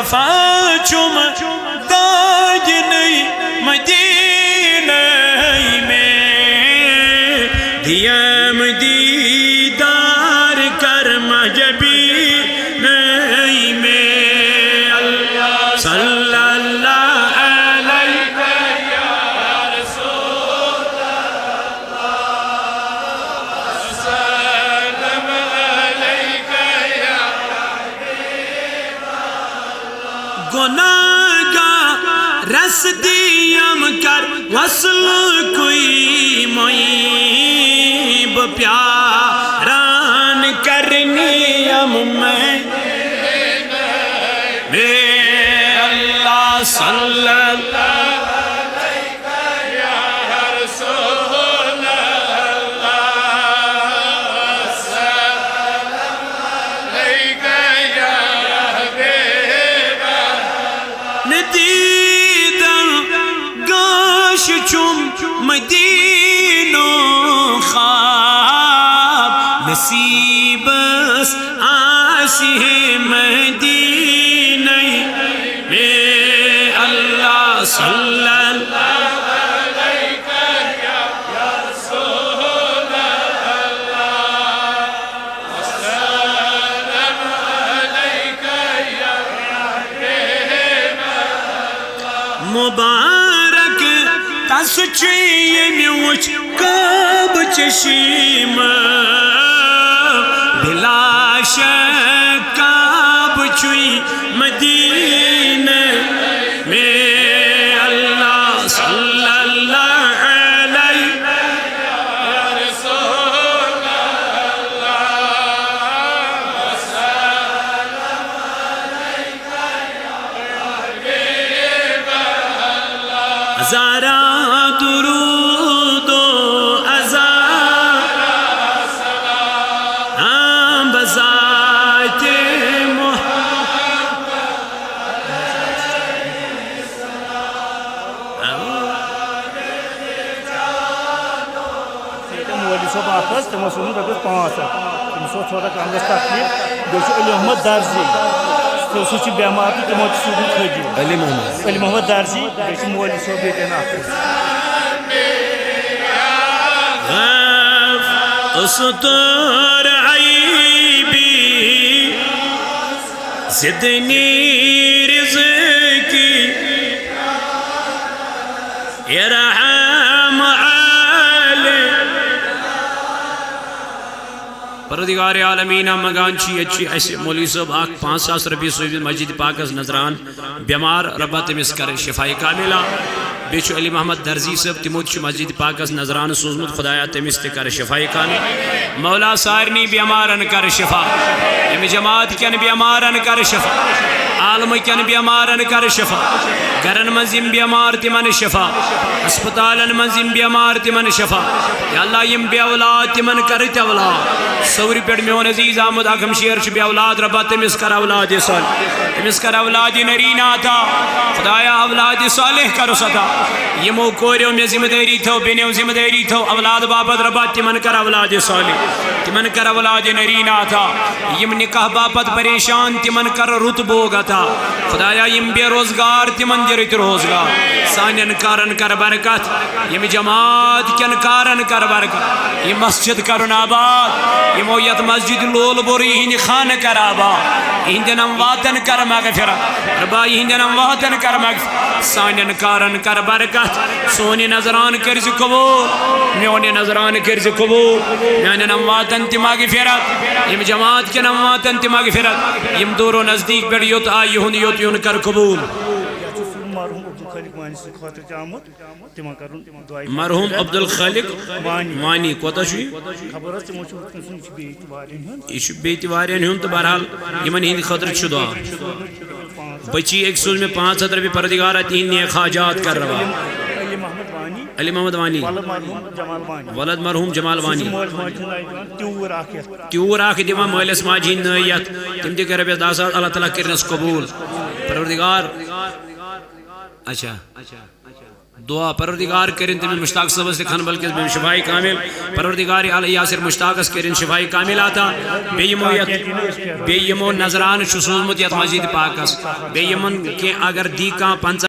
وفا چم داجنی مدینہ میں دیم دیدار کر مجبی میں صلی اللہ علیہ یا رسول اللہ سلام علیک یا حبیب اللہ گناہ رس دیم کر وصل کوئی معیب پیاران کرنیم میں اللہ صلی اللہ علیہ یا رسول اللہ سلام علیک یا حبیب اللہ ندیدن گاش چم مدینو خواب نصیبس آسی ہے مدینہ میں اللہ صلی اللہ علیہ یا رسول اللہ سلام علیک یا حبیب اللہ مبارک تسچیم وچ کعب چشیم بلا شک کعب چوئی مدینہ میں اللہ صلی اللہ علیہ یا رسول اللہ سلام علیک یا حبیب اللہ ذرا درود و ازار سلام بذات تم سوزن رقص 5 تم تھوڑا کمرس تکلیف بیس علی محمد درزی سہ بیمار تو تمو سوزن خجی علی محمد درزی بیس مولی صوب یتن استر عیبی زدنی رزقی ارحم پروردگار عالمین مگان چی اچھی ایسے مولوی صاحب 5,000 رپی سوزن مسجد پاکس نظران بیمار ربا تمس کر شفائی کاملہ بیچو علی محمد درزی صاحب تموت مسجد پاکس نظران سوزمت خدایا تمس کر شفائی کامل مولا سارنی بیمارن کر شفا ام جماعت کن بیمارن کر شفا عالم کن بیمارن کر شفا گرن منزم بیمار تمن شفا اسپتالن منزم بیمار تمن شفا یا اللہ یم بے اولاد تمن کرت اولاد سوری پیڑ میون عزیز احمد اکم شیر چھ بے اولاد ربا تمس کر اولاد صالح تمس کر اولاد نرین عطا خدایا اولاد صالح کر ستا یمو کوریو میں ذمہ داری تھو بینیو ذمہ داری تھو اولاد باپت ربا تمن کر اولاد صالح تمن کر اولاد نرین عطا یم نکاح باپت پریشان تمن کر رتبو گتا خدایا یم بے روزگار تمن درت روزگار سانین کارن کر برکت یم جماعت کن کارن کر برکت یم مسجد کرن آباد یمو یت مسجد لول بوری ہند خان کر آباد ہندن امواتن کر مغفرت ربا ہندن امواتن کر مغفرت سانین کارن کر برکت سونی نظران کرز قبول میونی نظران کرز قبول میونی امواتن تی مغفرت یم جماعت کن امواتن تی مغفرت یم دور و نزدیک پر یوت آئی ہون یوت یون کر قبول مرحوم عبدالخالق وانی کوتا شوی یہ بیتی وارین ہون تو بہرحال یمن ہند خطر چھو بچی ایک سوز میں 500 روپے پردگارہ 3 نیک حاجات کر رہا علی محمد وانی ولد مرحوم جمال وانی تیور آکھ دیما مولس ماجی نیت تم دی کر ربی داسات اللہ تعالیٰ کرنس قبول پروردگار اچھا دعا پروردگار کرن تم مشتاق صبس لکھن بلکہ بیم شفائی کامل پروردگار علی یاسر مشتاقس کرن شفائی کامل آتا بیمو نظران سوزمت یت مسجد پاکس بیمن کہ اگر دی کان 50